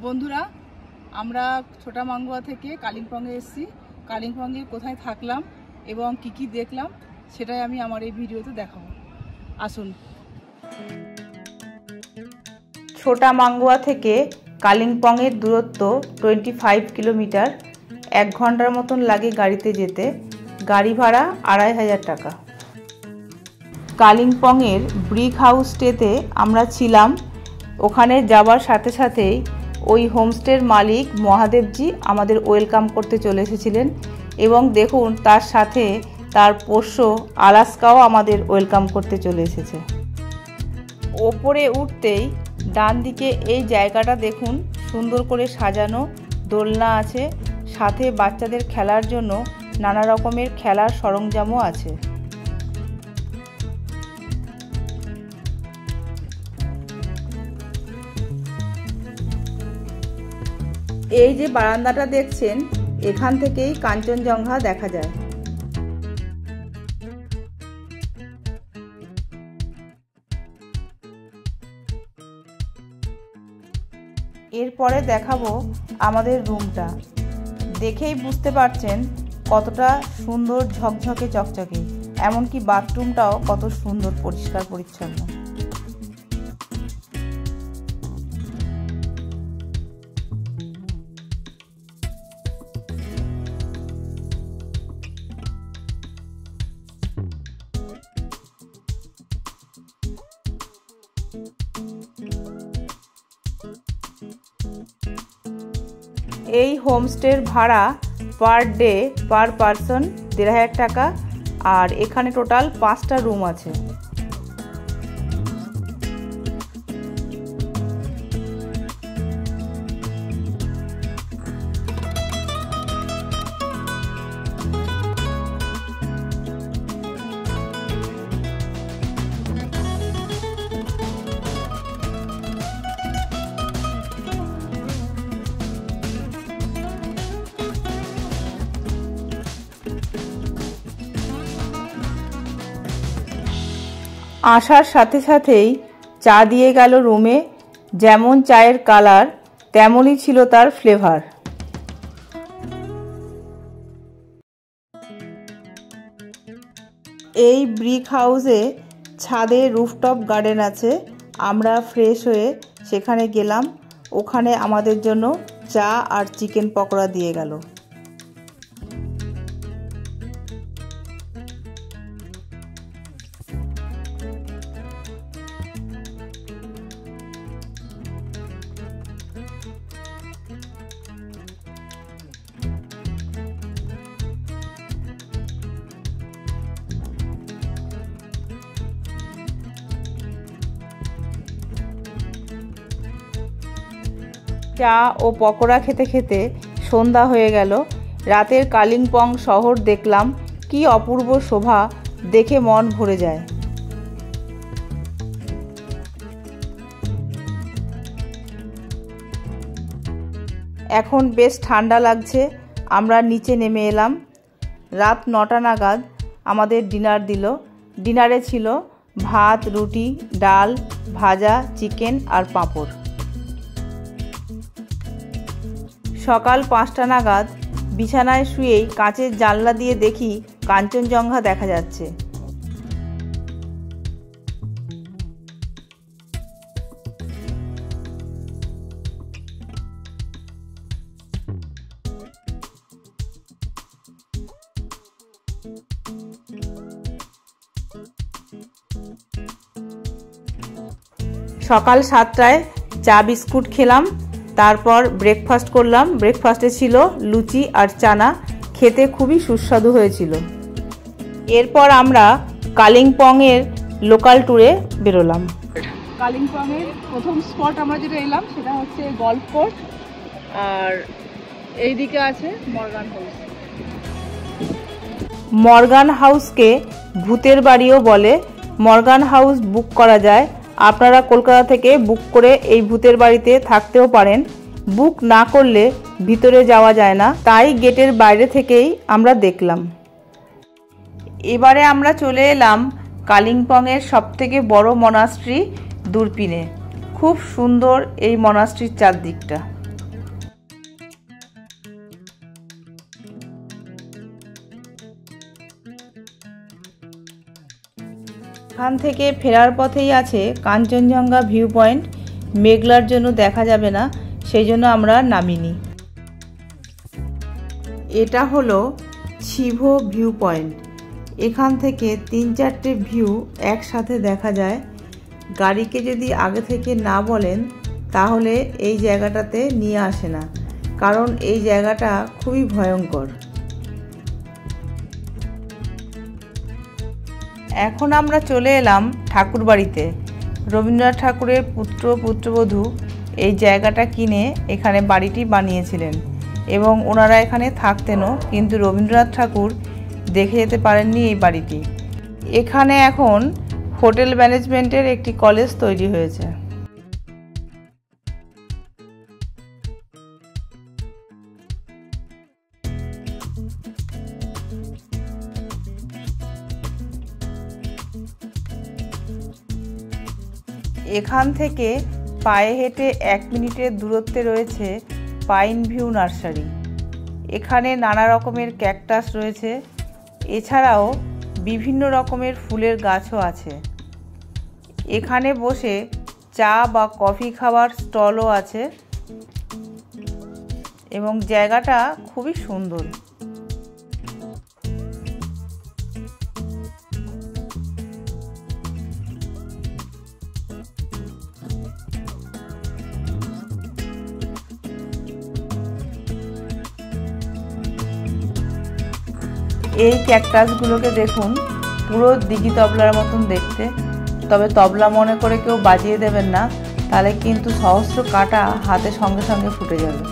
বন্ধুরা, আমরা ছোটা মাঙ্গুয়া থেকে কালিম্পংয়ে এসেছি। কালিম্পংয়ে কোথায় থাকলাম এবং কি কি দেখলাম সেটাই আমি আমার এই ভিডিওতে দেখাবো। আসুন। ছোটা মাঙ্গুয়া থেকে কালিম্পংয়ের দূরত্ব 25 কিলোমিটার। 1 ঘন্টার মতন লাগে গাড়িতে যেতে। গাড়ি ভাড়া 2500 টাকা। কালিম্পংয়ের ব্রিক হাউস স্টেতে আমরা ছিলাম। ওখানে যাবার সাথে সাথেই ওই হোমস্টের মালিক মহাদেবজি আমাদের ওয়েলকাম করতে চলে এসেছিলেন এবং দেখুন তার সাথে তার পোষ্য আলাস্কাও আমাদের ওয়েলকাম করতে চলে এসেছে। ওপরে উঠতেই ডান দিকে এই জায়গাটা দেখুন, সুন্দর করে সাজানো, দোলনা আছে, সাথে বাচ্চাদের খেলার জন্য নানা রকমের খেলার সরঞ্জামও আছে। এই যে বারান্দাটা দেখছেন, এখান থেকেই কাঞ্চনজঙ্ঘা দেখা যায়। এরপরে দেখাবো আমাদের রুমটা। দেখেই বুঝতে পারছেন কতটা সুন্দর, ঝকঝকে চকচকে। এমনকি বাথরুমটাও কত সুন্দর, পরিষ্কার পরিচ্ছন্ন। এই হোমস্টের ভাড়া পার ডে পার পারসন 1500 টাকা। আর এখানে টোটাল 5টা রুম আছে। আসার সাথে সাথেই চা দিয়ে গেল রুমে। যেমন চায়ের কালার তেমনই ছিল তার ফ্লেভার। এই ব্রিক হাউসে ছাদে রুফটপ গার্ডেন আছে। আমরা ফ্রেশ হয়ে সেখানে গেলাম। ওখানে আমাদের জন্য চা আর চিকেন পকোড়া দিয়ে গেল। চা ও পকোড়া খেতে খেতে সন্ধ্যা হয়ে গেল। রাতের কালিম্পং শহর দেখলাম। কি অপূর্ব শোভা, দেখে মন ভরে যায়। এখন বেশ ঠান্ডা লাগছে। আমরা নিচে নেমে এলাম। রাত 9টা নাগাদ আমাদের ডিনার দিল। ডিনারে ছিল ভাত, রুটি, ডাল, ভাজা, চিকেন আর পাঁপড়। সকাল 5টা নাগাদ বিছানায় শুয়েই কাঁচের জানলা দিয়ে দেখি কাঞ্চনজঙ্ঘা দেখা যাচ্ছে। সকাল 7টায় চা বিস্কুট খেলাম। তারপর ব্রেকফাস্ট করলাম। ব্রেকফাস্টে ছিল লুচি আর চানা। খেতে খুবই সুস্বাদু হয়েছিল। এরপর আমরা কালিম্পংয়ের লোকাল ট্যুরে বেরোলাম। কালিম্পংয়ের প্রথম স্পট আমরা যেটা এলাম সেটা হচ্ছে গল্ফ কোর্স, আর এই দিকে আছে মর্গান হাউস। মর্গান হাউসকে ভূতের বাড়িও বলে। মর্গান হাউস বুক করা যায়। আপনারা কলকাতা থেকে বুক করে এই ভূতের বাড়িতে থাকতেও পারেন। বুক না করলে ভিতরে যাওয়া যায় না, তাই গেটের বাইরে থেকেই আমরা দেখলাম। এবারে আমরা চলে এলাম কালিম্পংয়ের সবথেকে বড় মনাস্ট্রি দুরপিনে। খুব সুন্দর এই মনাস্ট্রির চারদিকটা। এখান থেকে ফেরার পথেই আছে কাঞ্চনজঙ্ঘা ভিউ পয়েন্ট। মেঘলার জন্য দেখা যাবে না, সেই জন্য আমরা নামিনি। এটা হলো ছিভো ভিউ পয়েন্ট। এখান থেকে 3-4টে ভিউ একসাথে দেখা যায়। গাড়িকে যদি আগে থেকে না বলেন তাহলে এই জায়গাটাতে নিয়ে আসে না, কারণ এই জায়গাটা খুবই ভয়ঙ্কর। এখন আমরা চলে এলাম ঠাকুরবাড়িতে। রবীন্দ্রনাথ ঠাকুরের পুত্রবধূ এই জায়গাটা কিনে এখানে বাড়িটি বানিয়েছিলেন এবং ওনারা এখানে থাকতেনও, কিন্তু রবীন্দ্রনাথ ঠাকুর দেখে যেতে পারেননি এই বাড়িটি। এখানে এখন হোটেল ম্যানেজমেন্টের একটি কলেজ তৈরি হয়েছে। এখান থেকে পায়ে হেঁটে 1 মিনিটের দূরত্বে রয়েছে পাইন ভিউ নার্সারি। এখানে নানা রকমের ক্যাকটাস রয়েছে, এছাড়াও বিভিন্ন রকমের ফুলের গাছও আছে। এখানে বসে চা বা কফি খাওয়ার স্টলও আছে এবং জায়গাটা খুবই সুন্দর। এই ক্যাকটাসগুলোকে দেখুন, পুরো দিঘি তবলার মতন দেখতে। তবে তবলা মনে করে কেউ বাজিয়ে দেবেন না, তাহলে কিন্তু সহস্র কাঁটা হাতে সঙ্গে সঙ্গে ফুটে যাবে।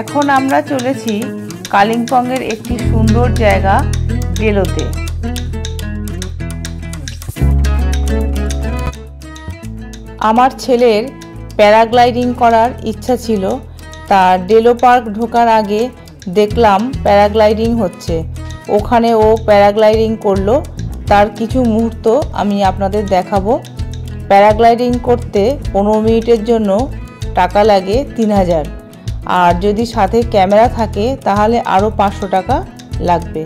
এখন আমরা চলেছি কালিম্পংয়ের একটি সুন্দর জায়গা ডেলোতে। আমার ছেলের প্যারাগ্লাইডিং করার ইচ্ছা ছিল, তা ডেলো পার্ক ঢোকার আগে দেখলাম প্যারাগ্লাইডিং হচ্ছে। ওখানে ও প্যারাগ্লাইডিং করলো, তার কিছু মুহূর্ত আমি আপনাদের দেখাবো। প্যারাগ্লাইডিং করতে 15 মিনিটের জন্য টাকা লাগে 3000, আর যদি সাথে ক্যামেরা থাকে তাহলে আরও 500 টাকা লাগবে।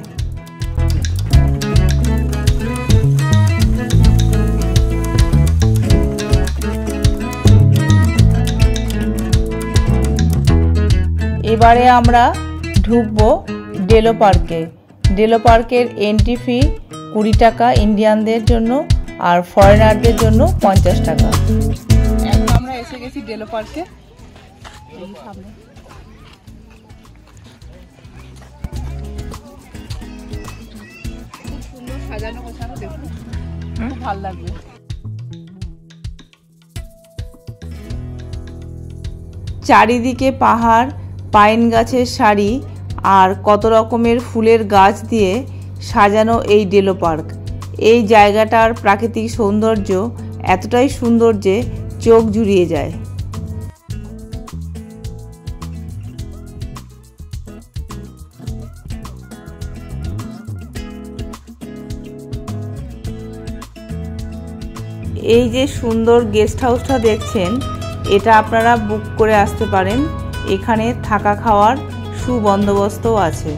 এবারে আমরা ঢুকবো ডেলো পার্কে। ডেলো পার্কের এন্ট্রি ফি 20 টাকা ইন্ডিয়ানদের জন্য, আর ফরেনারদের জন্য 50 টাকা। এখন আমরা এসে গেছি ডেলো পার্কে। সামনে খুব সুন্দর সাজানো গোছানো, দেখুন খুব ভালো লাগবে। চারিদিকে পাহাড়, পাইন গাছের সারি আর কত রকমের ফুলের গাছ দিয়ে সাজানো এই ডেলো পার্ক। এই জায়গাটার প্রাকৃতিক সৌন্দর্য এতটাই সুন্দর যে চোখ জুড়িয়ে যায়। এই যে সুন্দর গেস্ট হাউসটা দেখছেন, এটা আপনারা বুক করে আসতে পারেন। এখানে থাকা খাওয়ার সুবন্দোবস্তও আছে।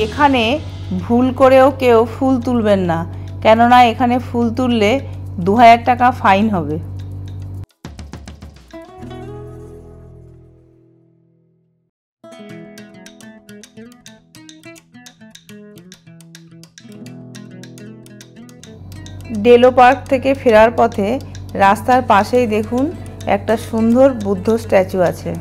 এখানে ভুল করেও কেউ ফুল তুলবেন না, কেননা এখানে ফুল তুললে 2000 টাকা ফাইন হবে। ডেলো পার্ক থেকে ফেরার পথে রাস্তার পাশেই দেখুন একটা সুন্দর বুদ্ধ স্ট্যাচু আছে।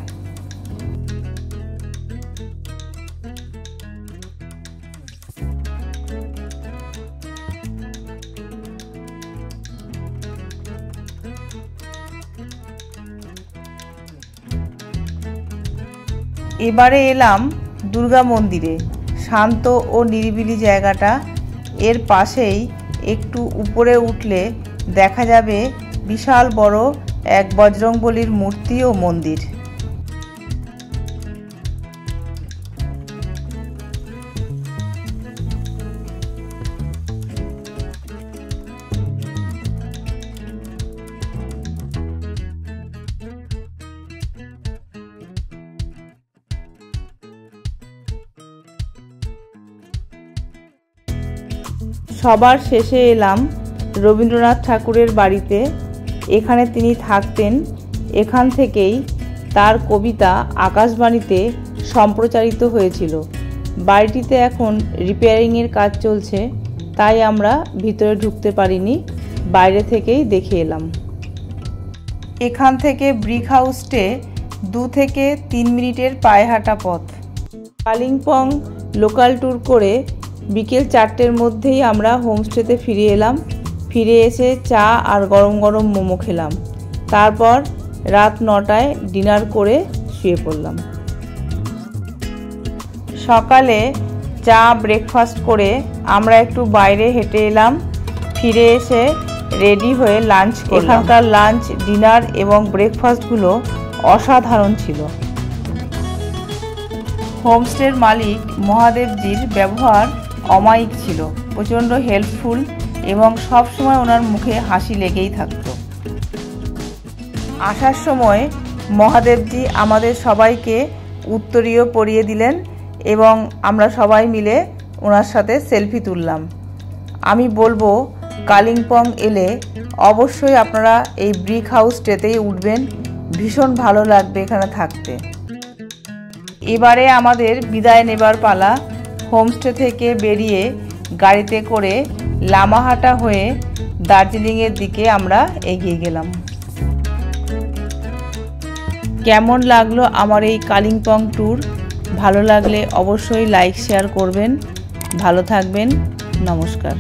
এবারে এলাম দুর্গা মন্দিরে। শান্ত ও নিরিবিলি জায়গাটা। এর পাশেই একটু উপরে উঠলে দেখা যাবে বিশাল বড় এক বজরংবলীর মূর্তি ও মন্দির। সবার শেষে এলাম রবীন্দ্রনাথ ঠাকুরের বাড়িতে। এখানে তিনি থাকতেন। এখান থেকেই তার কবিতা আকাশবাণীতে সম্প্রচারিত হয়েছিল। বাড়িটিতে এখন রিপেয়ারিংয়ের কাজ চলছে, তাই আমরা ভিতরে ঢুকতে পারিনি, বাইরে থেকেই দেখে এলাম। এখান থেকে ব্রিক হাউসটে 2 থেকে 3 মিনিটের পায়ে হাঁটা পথ। কালিম্পং লোকাল ট্যুর করে বিকেল 4টের মধ্যেই আমরা হোমস্টেতে ফিরে এলাম। ফিরে এসে চা আর গরম গরম মোমো খেলাম। তারপর রাত 9টায় ডিনার করে শুয়ে পড়লাম। সকালে চা ব্রেকফাস্ট করে আমরা একটু বাইরে হেঁটে এলাম। ফিরে এসে রেডি হয়ে লাঞ্চ করলাম। এখানকার লাঞ্চ, ডিনার এবং ব্রেকফাস্টগুলো অসাধারণ ছিল। হোমস্টের মালিক মহাদেবজির ব্যবহার অমায়িক ছিল, প্রচণ্ড হেল্পফুল এবং সব সময় ওনার মুখে হাসি লেগেই থাকতো। আসার সময় মহাদেবজি আমাদের সবাইকে উত্তরীয় পরিয়ে দিলেন এবং আমরা সবাই মিলে ওনার সাথে সেলফি তুললাম। আমি বলবো কালিম্পং এলে অবশ্যই আপনারা এই ব্রিক হাউস স্টেতেই উঠবেন, ভীষণ ভালো লাগবে এখানে থাকতে। এবারে আমাদের বিদায় নেবার পালা। হোমস্টে থেকে বেরিয়ে গাড়িতে করে লামাহাটা হয়ে দার্জিলিংয়ের দিকে আমরা এগিয়ে গেলাম। কেমন লাগলো আমার এই কালিম্পং ট্যুর? ভালো লাগলে অবশ্যই লাইক শেয়ার করবেন। ভালো থাকবেন। নমস্কার।